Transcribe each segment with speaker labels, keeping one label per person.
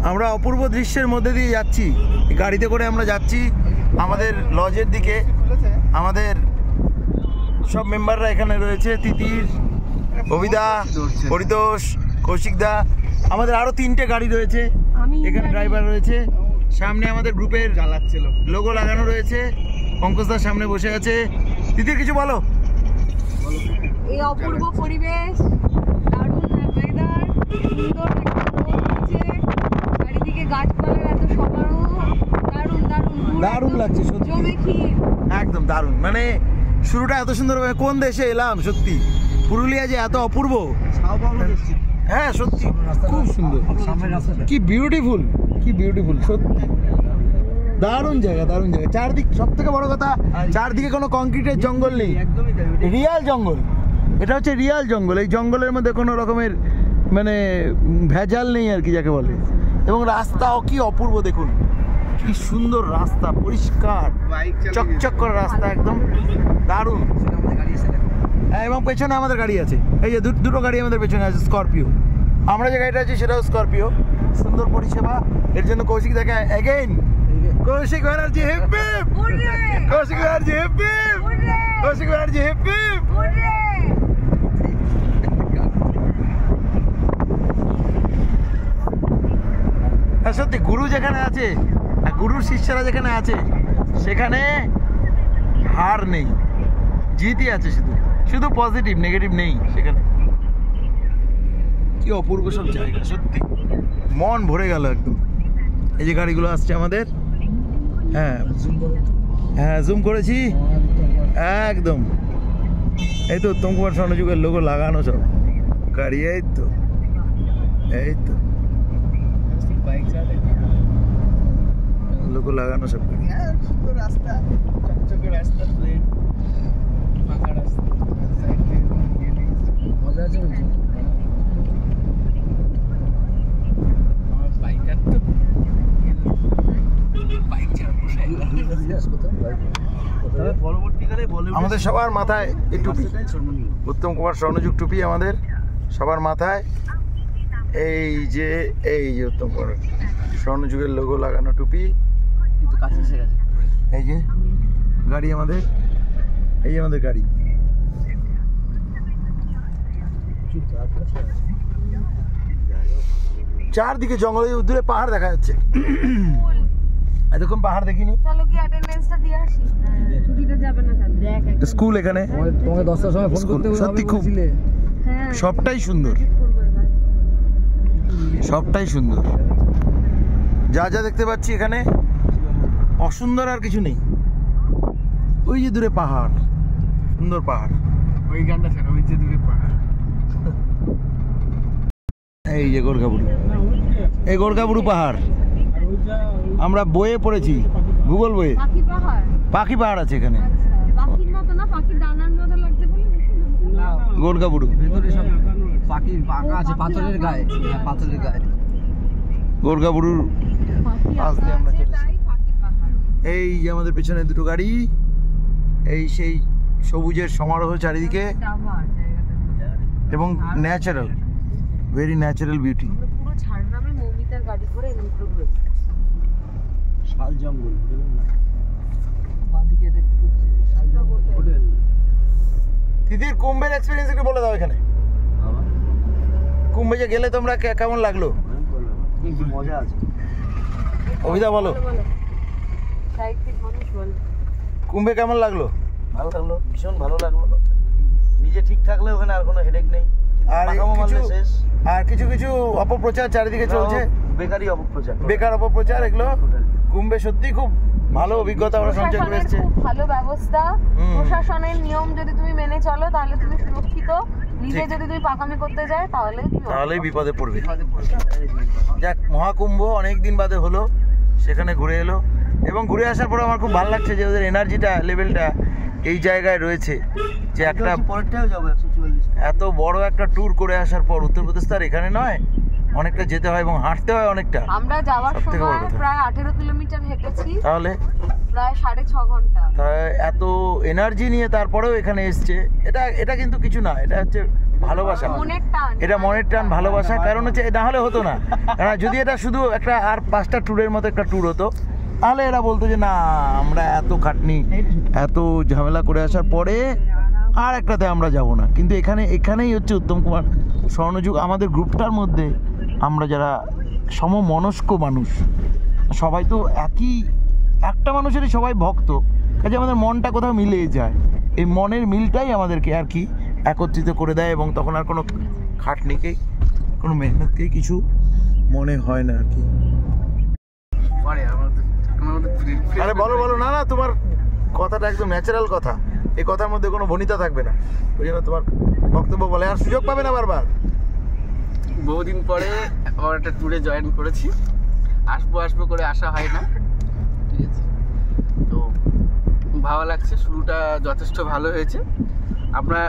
Speaker 1: আমরা অপূর্ব দৃশ্যের মধ্যে দিয়ে যাচ্ছি, গাড়িতে করে আমরা যাচ্ছি আমাদের লজের দিকে। আমাদের সব মেম্বাররা এখানে রয়েছে, তিতির, অভিদা, পরিতোষ, কৌশিকদা, আমাদের আরো 3টে গাড়ি রয়েছে এখানে, ড্রাইভার রয়েছে। সামনে আমাদের গ্রুপের লোগো লাগানো রয়েছে, পঙ্কজদার সামনে বসে আছে। তিতির কিছু বলো।
Speaker 2: এই অপূর্ব পরিবেশ, দারুণ ওয়েদার, সুন্দর একটা রোদ আছে, চারিদিকে গাছপালার এত সমারোহ, দারুণ দারুণ
Speaker 1: দারুণ লাগছে সত্যি, একদম দারুণ। মানে শুরুটা এত সুন্দর, কোন দেশে এলাম সত্যি। পুরুলিয়া যে এত অপূর্ব, হ্যাঁ সত্যি খুব সুন্দর, কি বিউটিফুল, কি বিউটিফুল সত্যি। দারুণ জায়গা, দারুণ জায়গা। চারদিক, সব থেকে বড় কথা, চারদিকে কোনো কংক্রিটের জঙ্গল নেই, রিয়াল জঙ্গল। এটা হচ্ছে রিয়াল জঙ্গল। এই জঙ্গলের মধ্যে কোনো রকমের মানে ভেজাল নেই আর কি যাকে বলে। এবং রাস্তাও কি অপূর্ব, দেখুন কি সুন্দর রাস্তা, পরিষ্কার চকচক করা রাস্তা, একদম দারুণ। হ্যাঁ, এবং পেছনে আমাদের গাড়ি আছে, এই যে দুটো গাড়ি আমাদের পেছনে আছে, স্করপিও। আমরা যে গাড়িটা আছি সেটাও স্করপিও। সুন্দর পরিষেবা, এর জন্য কৌশিক দেখা again. Kaushik Banerjee hip hip, Kaushik Banerjee hip hip, Kaushik Banerjee hip hip. হ্যাঁ সত্যি, গুরু যেখানে আছে, গুরুর শিষ্যরা যেখানে আছে, সেখানে হার নেই, জিতই আছে। শুধু শুধু পজিটিভ, নেগেটিভ নেই সেখানে। কি অপূর্ব সব জায়গা, সত্যি মন ভরে গেল একদম। এই যে গাড়িগুলো আসছে আমাদের, হ্যাঁ হ্যাঁ জুম করেছি একদম। এই তো উত্তম কুমার স্বর্ণযুগের লোগো লাগানো সব গাড়ি, এই তো এই তো লোগো লাগানো সব গাড়ি। রাস্তা, চকচকে রাস্তা, প্লেন, ফাঁকা রাস্তা, মজা আছে। আমার বাইকার তো বাইক ছাড়া পরবর্তীকালে আমাদের সবার মাথায় এই টুপি, উত্তম কুমার স্বর্ণযুগ টুপি আমাদের সবার মাথায়। এই যে উত্তম কুমার স্বর্ণযুগের লোগো লাগানো টুপি। এই যে গাড়ি আমাদের, এই আমাদের গাড়ি। চারদিকে জঙ্গলে, দূরে পাহাড় দেখা যাচ্ছে। এতক্ষণ পাহাড় দেখিনি। চলো কি অ্যাটেন্ডেন্সটা দিয়ে আসি, ছুটিটা যাবে না তাহলে। দেখ স্কুল এখানে, তোমাকে 10টার সময় ফোন করতে হবে। সত্যি খুব, হ্যাঁ সবটাই সুন্দর, সবটাই সুন্দর। যা যা দেখতে পাচ্ছি এখানে, অসুন্দর আর কিছু নেই। ওই যে দূরে পাহাড়, সুন্দর পাহাড়, ওই গানটা ছাড়া, ওই যে দূরে পাহাড়। এই যে গোর্খাবুরু, এই গোর্খাবুরু পাহাড় আমরা বইয়ে পড়েছি, গুগল বইয়ে। পাখি পাহাড় আছে এখানে, গোর্খাবুরু। পাথরের গায়ে, পাথরের গায়ে গোর্খাবুরুর পাশ দিয়ে আমরা চলেছি। এই যে আমাদের পেছনে দুটো গাড়ি, এই সেই সবুজের সমারোহ চারিদিকে, এবং ন্যাচারাল, ভেরি ন্যাচারাল বিউটি। পুরো ঝাড়গ্রামে মৌমিতার গাড়ি করে এমনি ঘুরে শাল জঙ্গল, বাঁদিকে দেখতে শাল জঙ্গল হোটেল। তিতির কুম্ভের এক্সপেরিয়েন্স একটু বলে দাও এখানে। কুম্ভে যে গেলে তোমরা কেমন লাগলো? মজা আছে। অভিদা বলো, কুম্ভে কেমন লাগলো? ভালো লাগলো, ভীষণ ভালো লাগলো। নিজে ঠিক থাকলে ওখানে আর কোনো হেডেক নেই। আর কিছু কিছু অপপ্রচার চারিদিকে চলছে, বেকারি অপপ্রচার, বেকার অপপ্রচার, এগুলো কুম্ভে সত্যি খুব ভালো অভিজ্ঞতা আমরা সঞ্চয় করে এসেছি। ভালো ব্যবস্থা, প্রশাসনের নিয়ম যদি তুমি মেনে চলো তাহলে তুমি সুরক্ষিত। নিজে যদি তুমি পাকামি করতে যাও তাহলেই বিপদে পড়বে। যাক, মহাকুম্ভ অনেকদিন বাদে হলো, সেখানে ঘুরে এলো, এবং ঘুরে আসার পর আমার খুব ভালো লাগছে যে ওদের এনার্জিটা, লেভেলটা এই জায়গায় রয়েছে। যে একটা এত বড় একটা ট্যুর করে আসার পর, উত্তরপ্রদেশ তো আর এখানে নয়, অনেকটা যেতে হয় এবং হাঁটতে হয় অনেকটা।
Speaker 2: আমরা যাওয়ার সময় প্রায় 18 কিলোমিটার হেঁটেছি,
Speaker 1: তাহলে
Speaker 2: প্রায় 6.5 ঘন্টা।
Speaker 1: এত এনার্জি নিয়ে তারপরেও এখানে এসছে, এটা কিন্তু কিছু না, এটা হচ্ছে ভালোবাসা,
Speaker 2: মনের টান।
Speaker 1: এটা মনের টান, ভালোবাসা। কারণ হচ্ছে না হলে হতো না, কারণ যদি এটা শুধু একটা আর 5টা ট্যুরের মতো একটা ট্যুর হতো তাহলে এরা বলতো যে না আমরা এত খাটনি এত ঝামেলা করে আসার পরে আর একটাতে আমরা যাব না। কিন্তু এখানেই হচ্ছে উত্তম কুমার স্বর্ণযুগ। আমাদের গ্রুপটার মধ্যে আমরা যারা সমমনস্ক মানুষ, সবাই তো একটা মানুষেরই সবাই ভক্ত, কাজে আমাদের মনটা কোথাও মিলে যায়। এই মনের মিলটাই আমাদেরকে আর কি একত্রিত করে দেয়, এবং তখন আর কোনো খাটনিকে কোনো মেহনতকে কিছু মনে হয় না আর কি। আরে বলো না, তোমার কথাটা একদম ন্যাচারাল কথা, এই কথার মধ্যে কোনো ভনিতা থাকবে না, ওই জন্য তোমার বক্তব্য বলে আর সুযোগ পাবে না বারবার।
Speaker 3: বহুদিন পরে আবার একটা ট্যুরে জয়েন করেছি, আসবো করে আসা হয় না, ঠিক আছে? তো ভালো লাগছে, শুরুটা যথেষ্ট ভালো হয়েছে। আমরা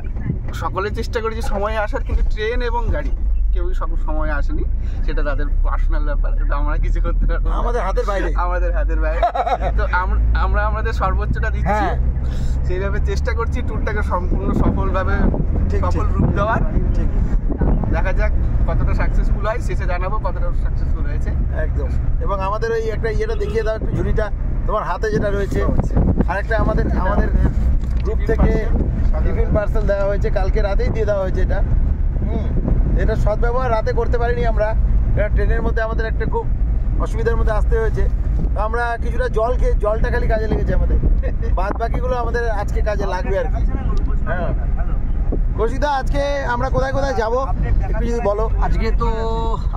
Speaker 3: সকলে চেষ্টা করেছি সময়ে আসার, কিন্তু ট্রেন এবং গাড়ি কেউই সময় আসেনি, সেটা তাদের পার্সোনাল ব্যাপার, এটা আমরা কিছু করতে পারবো না, আমাদের হাতের বাইরে। তো আমরা আমাদের সর্বোচ্চটা দিচ্ছি, সেইভাবে চেষ্টা করছি ট্যুরটাকে সম্পূর্ণ সফলভাবে সফল রূপ দেওয়ার। দেখা যাক কতটা সাকসেসফুল হয়, শেষে জানাবো কতটা সাকসেসফুল হয়েছে।
Speaker 1: একদম। এবং আমাদের ওই একটা ইয়েটা দেখিয়ে দাও একটু, ঝুড়িটা তোমার হাতে যেটা রয়েছে, আরেকটা আমাদের গ্রুপ থেকে টিফিন পার্সেল দেওয়া হয়েছে, কালকে রাতেই দিয়ে দেওয়া হয়েছে। এটা সদ্ব্যবহার রাতে করতে পারিনি আমরা, এটা ট্রেনের মধ্যে আমাদের একটা খুব অসুবিধার মধ্যে আসতে হয়েছে। আমরা কিছুটা জলটা খালি কাজে লেগেছে আমাদের, বাদ বাকিগুলো আমাদের আজকে কাজে লাগবে আর কি। হ্যাঁ কৌশিকদা, আজকে আমরা কোথায় যাবো একটু যদি বলো।
Speaker 4: আজকে তো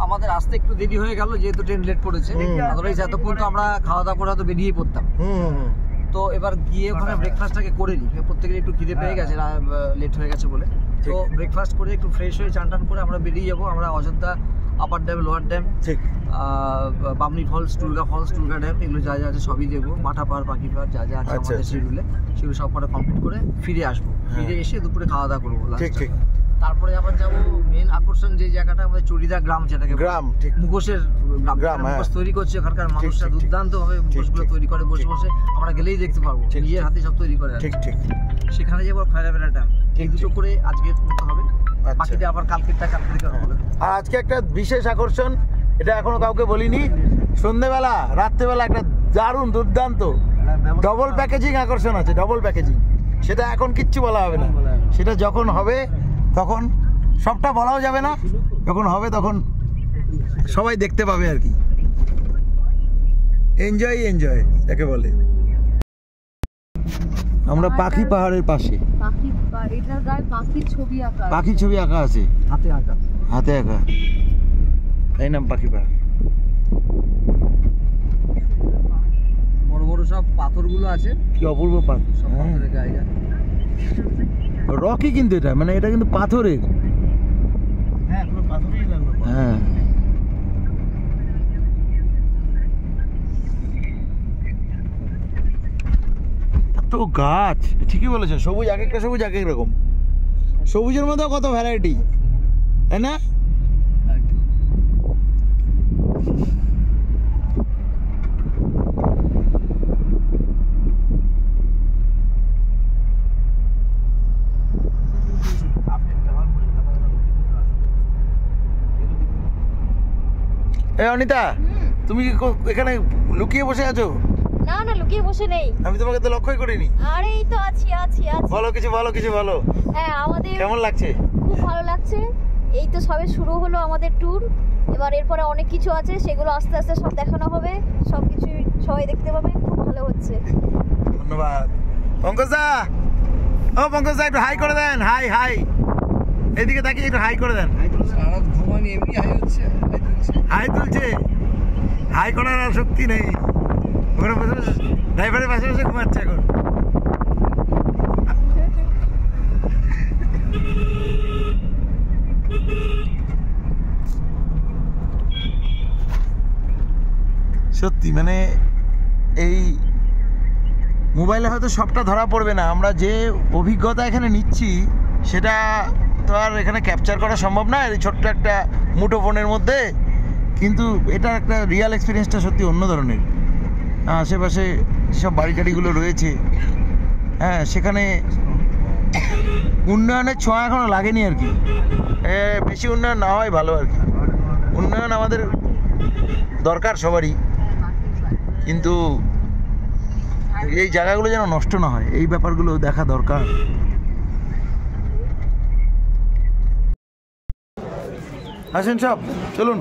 Speaker 4: আমাদের আসতে একটু দেরি হয়ে গেল, যেহেতু ট্রেন লেট করেছে। আদারওয়াইজ এতক্ষণ তো আমরা খাওয়া দাওয়া করে হয়তো বেরিয়েই পড়তাম। তো এবার গিয়ে ওখানে ব্রেকফাস্টটাকে করে নিই, প্রত্যেকের একটু খিদে পেয়ে গেছে, লেট হয়ে গেছে বলে। তো ব্রেকফাস্ট করে একটু ফ্রেশ হয়ে চান করে আমরা বেরিয়ে যাবো। আমরা Ayodhya, upper dam, lower dam, Bamni falls, Tulga dam, এগুলো যা আছে সবই দেখবো। মাঠা পাহাড়, পাখি পাহাড় যা আছে আমাদের শিডিউলে, সেগুলো সব কটা কমপ্লিট করে ফিরে আসবো। ফিরে এসে দুপুরে খাওয়া দাওয়া করবো। তারপরে আবার যাবো মেন আকর্ষণ যে জায়গাটা আমাদের চড়িদা গ্রাম, যেটাকে মুখোশের গ্রাম, মুখোশ তৈরি করছে ওখানকার মানুষরা দুর্দান্ত ভাবে মুখোশগুলো তৈরি করে, বসে আমরা গেলেই দেখতে পারবো, নিজের হাতে সব তৈরি করে। সেখানে যাবো। খয়রাবেড়া ড্যাম, এই দুটো করে আজকে করতে হবে, বাকিটা আবার কালকে হবে।
Speaker 1: আর আজকে একটা বিশেষ আকর্ষণ, এটা এখনো কাউকে বলিনি, সন্ধ্যেবেলা রাত্রেবেলা একটা দারুণ দুর্দান্ত ডবল প্যাকেজিং আকর্ষণ আছে, ডবল প্যাকেজিং। সেটা এখন কিচ্ছু বলা হবে না, সেটা যখন হবে তখন সবটা বলাও যাবে না, যখন হবে তখন সবাই দেখতে পাবে আর কি। এনজয় যাকে বলে। আমরা পাখি পাহাড়ের পাশে, পাখির ছবি আঁকা আছে, হাতে আঁকা, তাই নাম পাখি পাহাড়।
Speaker 4: বড় বড় সব পাথরগুলো আছে,
Speaker 1: কি অপূর্ব পাথর,
Speaker 4: সব পাথরের জায়গা।
Speaker 1: রকি কিন্তু এটা, মানে এটা কিন্তু পাথরের। হ্যাঁ পুরো পাথরেরই লাগলো। হ্যাঁ এত গাছ, ঠিকই বলেছেন, সবুজ, এক একটা সবুজ এক এক রকম। সবুজের মধ্যেও কত ভ্যারাইটি, তাই না? অনিতা, তুমি এখানে লুকিয়ে বসে আছো?
Speaker 5: না লুকিয়ে বসে নেই,
Speaker 1: আমি তোমাকে তো লক্ষ্যই করিনি।
Speaker 5: আরে এই তো আছি।
Speaker 1: বলো কিছু বলো।
Speaker 5: হ্যাঁ, আমাদের
Speaker 1: কেমন লাগছে?
Speaker 5: খুব ভালো লাগছে। এই তো সবে শুরু হলো আমাদের ট্যুর, এবার এরপরে অনেক কিছু আছে, সেগুলো আস্তে আস্তে সব দেখানো হবে, সবকিছু সবাই দেখতে পাবে। খুব ভালো হচ্ছে।
Speaker 1: ধন্যবাদ। পঙ্কজদা, একটু হাই করে দেন। হাই এদিকে তাকিয়ে একটু হাই করে দেন। হাই তুলছে, হাই করার আর শক্তি নেই, ড্রাইভারের পাশে বসে ঘুমাচ্ছে এখন। সত্যি মানে এই মোবাইলে হয়তো সবটা ধরা পড়বে না, আমরা যে অভিজ্ঞতা এখানে নিচ্ছি সেটা তো আর এখানে ক্যাপচার করা সম্ভব না এই ছোট্ট একটা মুঠোফোনের মধ্যে, কিন্তু এটার একটা রিয়াল এক্সপিরিয়েন্সটা সত্যি অন্য ধরনের। আশেপাশে সব বাড়ি টাড়িগুলো রয়েছে, হ্যাঁ, সেখানে উন্নয়নের ছোঁয়া এখনও লাগেনি আর কি। বেশি উন্নয়ন না হয় ভালো আর কি। উন্নয়ন আমাদের দরকার সবারই, কিন্তু এই জায়গাগুলো যেন নষ্ট না হয় এই ব্যাপারগুলো দেখা দরকার। আসেন সব, চলুন।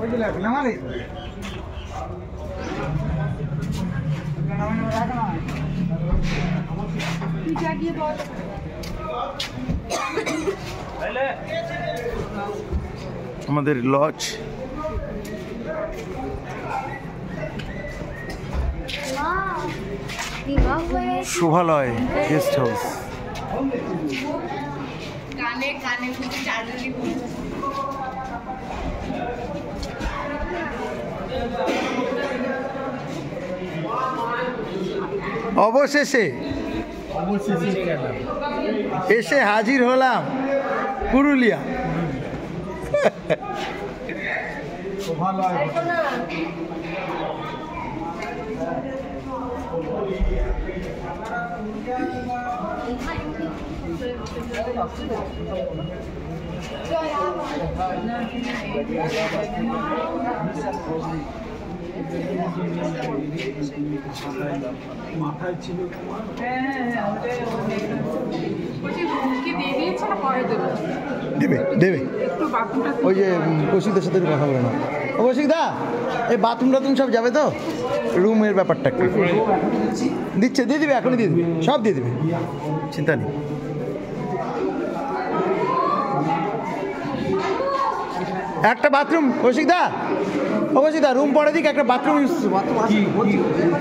Speaker 1: আমাদের লজ শোভালয় গেস্ট হাউস। অবশেষে এসে হাজির হলাম পুরুলিয়া। দেবে দেবে ওই যে কৌশিকদের সাথে কথা বলে না। ও কৌশিকদা, এই বাথরুম টাথরুম সব যাবে তো? রুমের ব্যাপারটা একটু দিচ্ছে, দিয়ে দিবে, এখনই দিয়ে দিবে, সব দিয়ে দিবে, চিন্তা নেই। একটা বাথরুম কৌশিকদা, ও কৌশিকদা, রুম পরে দিক, একটা বাথরুম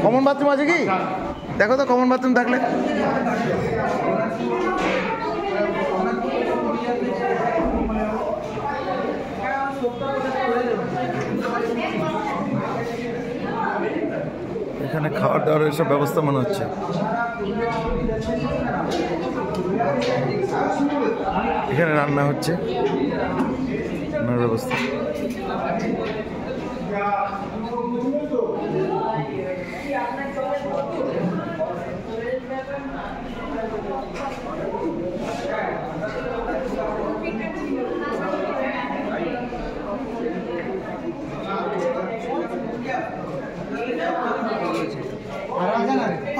Speaker 1: কমন বাথরুম আছে কি দেখো তো, কমন বাথরুম থাকলে। এখানে খাওয়ার দাওয়ার এসব ব্যবস্থা মনে হচ্ছে। এখানে রান্না হচ্ছে, রান্নার ব্যবস্থা।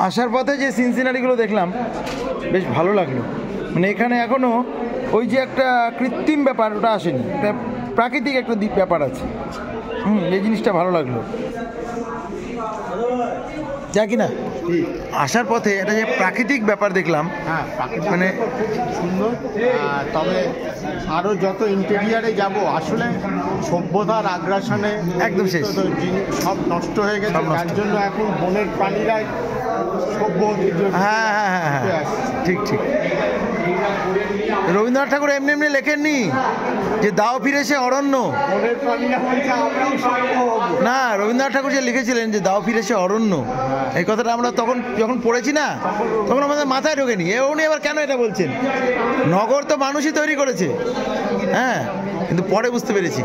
Speaker 1: আসার পথে যে সিনসিনারিগুলো দেখলাম বেশ ভালো লাগলো। মানে এখানে এখনও ওই যে একটা কৃত্রিম ব্যাপার ওটা আসেনি, একটা প্রাকৃতিক একটা ব্যাপার আছে। এই জিনিসটা ভালো লাগলো। যা কিনা আসার পথে এটা যে প্রাকৃতিক ব্যাপার দেখলাম,
Speaker 6: হ্যাঁ,
Speaker 1: মানে
Speaker 6: সুন্দর। তবে আরও যত ইন্টেরিয়ারে যাব, আসলে সভ্যতার আগ্রাসনে
Speaker 1: একদম শেষ,
Speaker 6: সব নষ্ট হয়ে গেছে। তার জন্য এখন বনের প্রাণীরাই সভ্য।
Speaker 1: হ্যাঁ হ্যাঁ হ্যাঁ হ্যাঁ, ঠিক ঠিক। রবীন্দ্রনাথ ঠাকুর এমনি এমনি লেখেননি যে দাও ফিরে সে অরণ্য। না, রবীন্দ্রনাথ ঠাকুর যে লিখেছিলেন যে দাও ফিরে সে অরণ্য, এই কথাটা আমরা তখন যখন পড়েছি না, তখন আমাদের মাথায় ঢোকেনি। উনি এবার কেন এটা বলছেন? নগর তো মানুষই তৈরি করেছে, হ্যাঁ, কিন্তু পরে বুঝতে পেরেছি।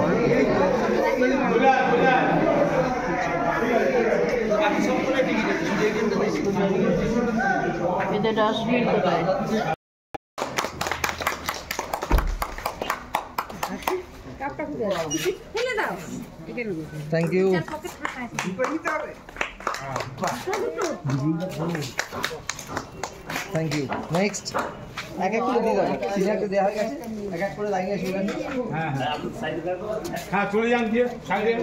Speaker 4: Thank you. Thank you. Next এক এক করে দিয়ে যাবে, সিনিয়রকে দেওয়া হয়ে গেছে, এক এক করে লাইনে শুনবেন।
Speaker 7: হ্যাঁ, চলে যান দিয়ে সাইডে।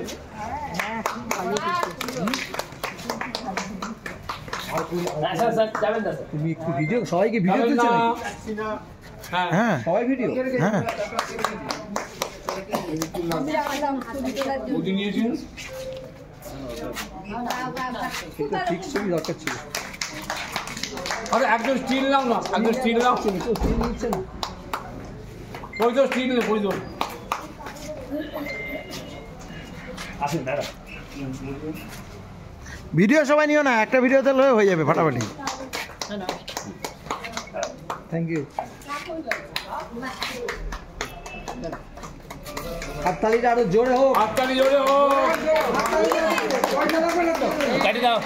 Speaker 4: তুমি একটু ভিডিও, সবাইকে ভিডিও তুলছো নাকি?
Speaker 1: হ্যাঁ
Speaker 4: সবাই ভিডিও,
Speaker 1: হ্যাঁ।
Speaker 4: ফিক্স ছবি দরকার ছিল।
Speaker 7: আরে একজন স্টিল নাও না, একজন স্টিল নাও।
Speaker 4: নিচ্ছে না,
Speaker 7: ওই তো স্টিল নেই, ওই তো আসেন দাদা।
Speaker 1: ভিডিও সবাই নিও না, একটা ভিডিও তাহলে হয়ে যাবে ফাটাফাটি।
Speaker 4: Thank you. হাততালিটা আরো জোরে হোক।
Speaker 7: হাততালি জোরে হোক। কাটি দাও,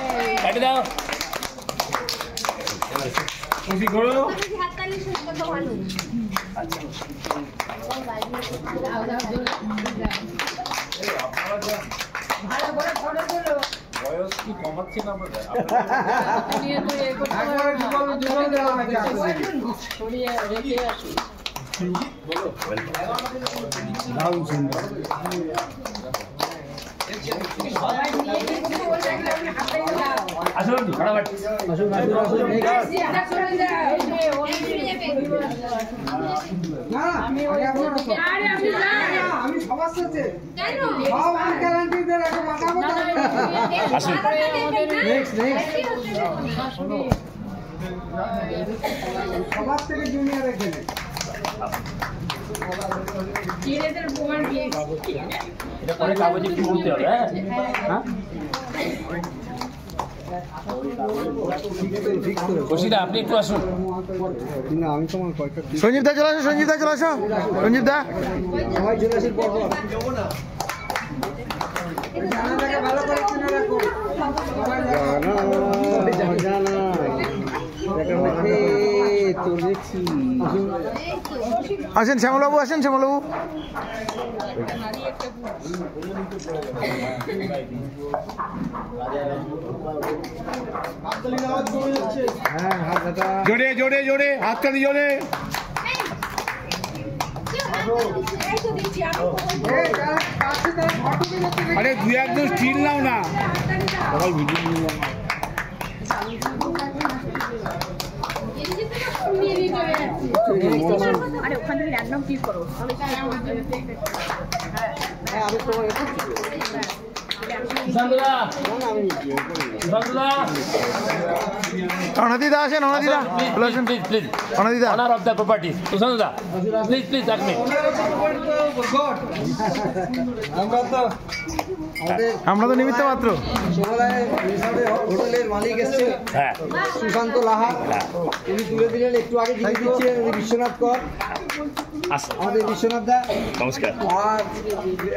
Speaker 7: কাটি দাও। খুশি করো। বয়স কি কমাচ্ছে না আমরা? আসুন ফটাফট আসুন
Speaker 8: আমি সবার সাথে সব আঙ্কেল-আন্টিদের একটা কথা বলতে
Speaker 4: নেক্সট
Speaker 8: সবার থেকে জুনিয়রে গেলে
Speaker 7: এটা পরে কাগজে কি বলতে হবে? হ্যাঁ খুশিদা আপনি একটু আসুন।
Speaker 1: সঞ্জীব দা চলে আসো, সঞ্জীব দা চলে আসো, সঞ্জীব দা
Speaker 4: সবাই চলে আসেন পর পর।
Speaker 8: জানাটাকে ভালো করে চিনে রাখো।
Speaker 1: আসেন শ্যামলবাবু, আসেন শ্যামলবাবু।
Speaker 6: জোরে জোরে জোরে হাততালি জোরে। আরে দুই একজন স্টিল নাও না।
Speaker 1: অনাদিদা আসেন, অনাদিদা আসেন,
Speaker 7: প্লিজ প্লিজ
Speaker 1: অনাদিদা।
Speaker 7: অনার অফ দ্য প্রপার্টি সুশান্তদা প্লিজ প্লিজ এক মিনিট।
Speaker 1: আমরা তো নিমিত্ত মাত্র।
Speaker 4: হোটেলের মালিক এসছে
Speaker 7: হ্যাঁ
Speaker 4: সুশান্ত লাহা, উনি তুলে দিলেন একটু আগে যিনি দিচ্ছিলেন উনি বিশ্বনাথ কর, আমাদের বিশ্বনাথ দা
Speaker 7: নমস্কার।
Speaker 4: আর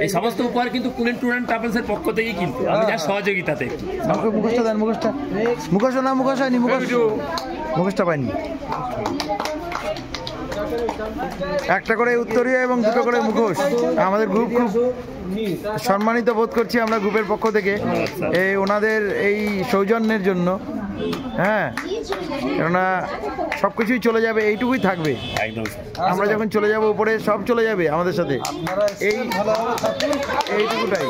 Speaker 7: এই সমস্ত উপহার কিন্তু কুলেন ট্যুর অ্যান্ড ট্রাভেলসের পক্ষ থেকেই কিন্তু আমি যার সহযোগিতাতে।
Speaker 1: মুখোশটা দেন, মুখোশটা, মুখোশ না, মুখোশ হয়নি, মুখোশ, মুখোশটা পাইনি। একটা করে উত্তরীয় এবং দুটো করে মুখোশ। আমাদের গ্রুপ খুব সম্মানিত বোধ করছি আমরা গ্রুপের পক্ষ থেকে এই ওনাদের এই সৌজন্যের জন্য। হ্যাঁ, কেননা সব কিছুই চলে যাবে, এইটুকুই থাকবে। আমরা যখন চলে যাব উপরে সব চলে যাবে আমাদের সাথে, এইটুকুটাই।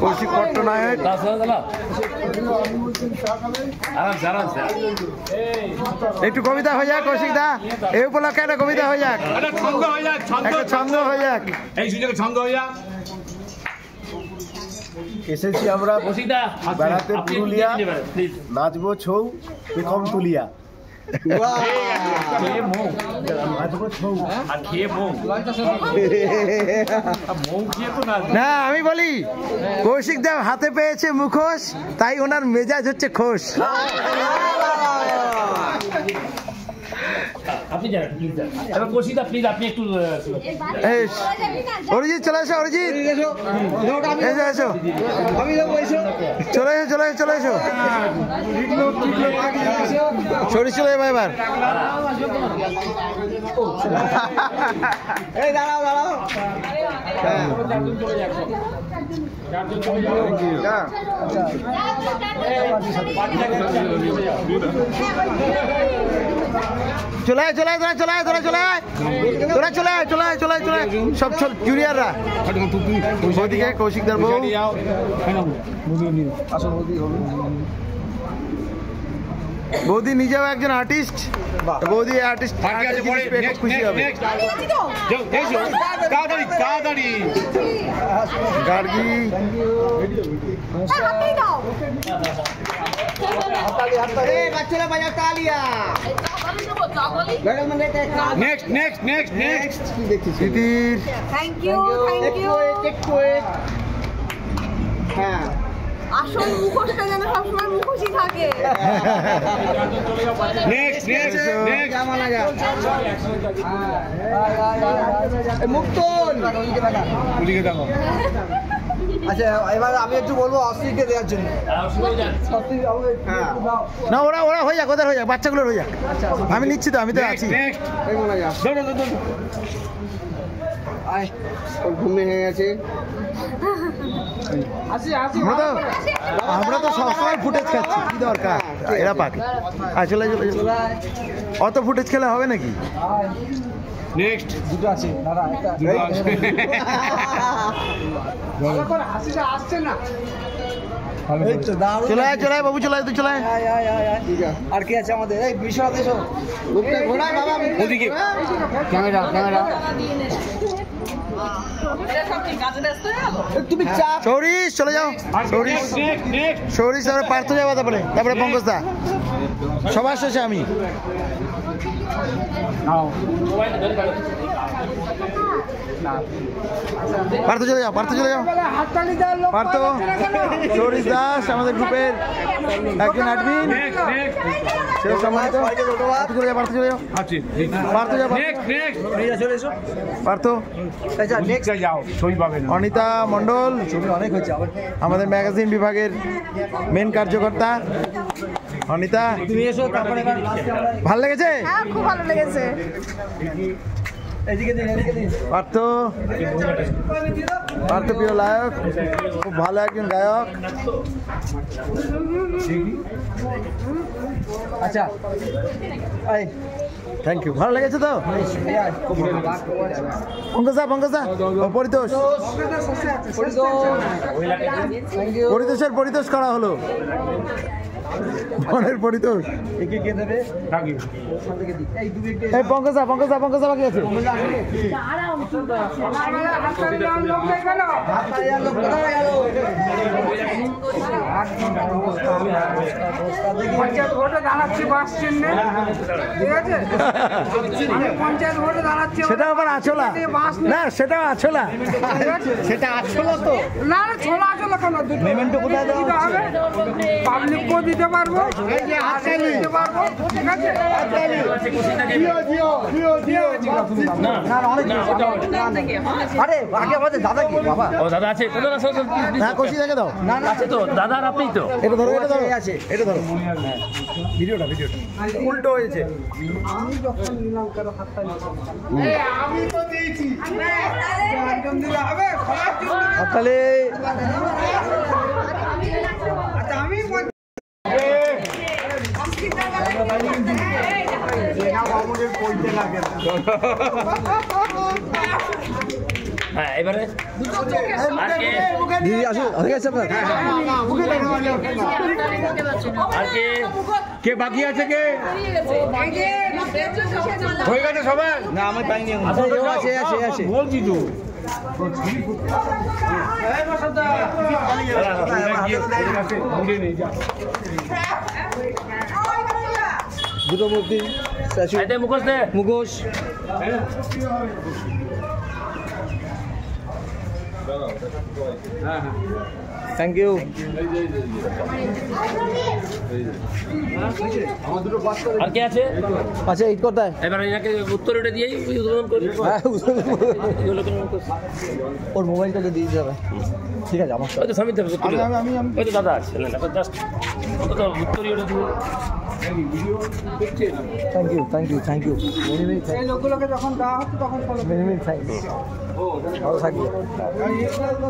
Speaker 1: কৌশিক পট্টনায়ক একটু কবিতা হয়ে যাক, কৌশিক দা এই উপলক্ষে একটা কবিতা হয়ে যাক, একটা ছন্দ হয়ে যাক,
Speaker 7: এই সুযোগে ছন্দ হয়ে যাক।
Speaker 9: এসেছি আমরা বেড়াতে পুরুলিয়া, নাচবো ছৌ পেখম তুলিয়া।
Speaker 1: না আমি বলি কৌশিক দেব হাতে পেয়েছে মুখোশ, তাই ওনার মেজাজ হচ্ছে খোশ।
Speaker 7: আপনি যান প্লিজ, এবার কৌশিকদা প্লিজ আপনি একটু
Speaker 1: অরিজিৎ চলে এসো, অরিজিৎ এসো এসো, চলে এসো চলে এসো চলে এসো, সরি চলে যাবো এবার।
Speaker 4: এই দাঁড়াও দাঁড়াও,
Speaker 1: চলে আয় চলে আয় তোরা চলে আয় তোরা চলে আয় তোরা চলে আয় চলে আয় চলে আয় চলে আয় সব জুনিয়ররা। ওদিকে কৌশিকদার বউ, বৌদি নিজেও একজন আর্টিস্ট, বৌদি আর্টিস্ট খুশি হবে। গার্গি তিতির,
Speaker 2: থ্যাংক ইউ থ্যাংক ইউ।
Speaker 4: হ্যাঁ
Speaker 2: আসল মুখোশটা যেন সবসময় মুখোশই থাকে।
Speaker 6: নেক্সট
Speaker 4: আচ্ছা এবার আমি একটু বলবো অস্ত্রীকে দেওয়ার জন্য।
Speaker 1: না ওরা ওরা হয়ে যাক, ওদের হয়ে যাক, বাচ্চাগুলোর হয়ে যাক। আমি নিচ্ছি তো, আমি তো আছি।
Speaker 6: ঘুমিয়ে হয়ে গেছে।
Speaker 1: আমরা তো সবসময় ফুটেজ খাচ্ছি, কি দরকার এরা পাকে। চলে চলে চলে, অত ফুটেজ খেলে হবে নাকি?
Speaker 6: নেক্সট
Speaker 4: দুটো আছে দাদা, আসছে না।
Speaker 1: চলে আয় চলে আয় বাবু, চলে আয়, তুই চলে আয়।
Speaker 4: আর কি আছে আমাদের? এই বিশ্বনাথ এসো, ওদিকে ক্যামেরা ক্যামেরা। তুমি
Speaker 1: সৌরিশ চলে যাও, সৌরিশ সৌরিশ, তারপরে পার্থ যাবো, তারপরে পঙ্কজ দা, সবার শেষে আমি। পার্থ চলে যাও, পার্থ চলে যাও, পার্থ। সৌরিশ দাস আমাদের গ্রুপের একজন অ্যাডমিন, সেও সম্মানিত। পার্থ চলে যাও, পার্থ চলে যাও, পার্থ যাও, পার্থ। অনিতা মণ্ডল আমাদের ম্যাগাজিন বিভাগের মেন কার্যকর্তা। অনিতা, ভাল লেগেছে?
Speaker 2: খুব ভালো লেগেছে।
Speaker 1: পার্থ, পার্থ প্রিয় গায়ক, খুব ভালো একজন গায়ক।
Speaker 4: আচ্ছা
Speaker 1: থ্যাংক ইউ, ভালো লেগেছে তো? পঙ্কজা, পঙ্কজা, পরিতোষ, পরিতোষের পরিতোষ করা হলো, মনের পরিতোষ। এই পঙ্কজা, পঙ্কজা, পঙ্কজা বাকি আছে।
Speaker 8: পঞ্চায়েত ভোটে দাঁড়াচ্ছি বাস চিহ্নে, ঠিক আছে? পঞ্চায়েত ভোটে দাঁড়াচ্ছি,
Speaker 1: সেটা আবার আছলা না, সেটা আছলা, সেটা আছলা তো
Speaker 8: না, ছোলা ছোলা কেন?
Speaker 1: পেমেন্ট কোথায় দেওয়া
Speaker 8: হবে? পাবলিকও দিতে পারবো, দিতে পারবো, ঠিক আছে?
Speaker 4: আরে আগে আমাদের দাদা কি বাবা?
Speaker 7: ও দাদা আছে,
Speaker 1: না কষি দেখে দাও।
Speaker 4: না না
Speaker 7: আছে তো দাদা, আর আপনি তো
Speaker 1: এটা ধরো, এটা ধরো,
Speaker 4: আছে।
Speaker 1: এটা ধরো, ভিডিওটা ভিডিওটা উল্টো হয়েছে।
Speaker 8: আমি যখন নিলাম কারো হাতটা আমি তো দিয়েছি, একদম দিলে হবে।
Speaker 1: তাহলে
Speaker 8: আচ্ছা আমি
Speaker 7: হ্যাঁ এবারে
Speaker 4: দিদি আসুন, হয়ে গেছে আপনার?
Speaker 7: আর কে বাকি আছে? কে হয়ে গেছে সবাই?
Speaker 4: না আমি পাইনি, আছে আছে আছে
Speaker 7: বলছি তো।
Speaker 4: দুটো মূর্তি,
Speaker 7: মুখোশ দে,
Speaker 4: মুখোশ। Thank you.
Speaker 7: আর কে আছে?
Speaker 4: আচ্ছা এই কোথায়?
Speaker 7: এবার এনাকে উত্তর এটা দিয়েই উদ্বোধন করি।
Speaker 4: ওর মোবাইলটাকে দিয়ে দিতে হবে। ঠিক আছে আমার
Speaker 7: হয়তো স্বামী দেবে, হয়তো দাদা আছে, জাস্ট উত্তরই ওটা দিব।
Speaker 4: Thank you thank you thank you
Speaker 8: এই লোকগুলোকে যখন দেওয়া হচ্ছে তখন
Speaker 4: মেনি মেনি থ্যাংক ইউ। ভালো থাকবে।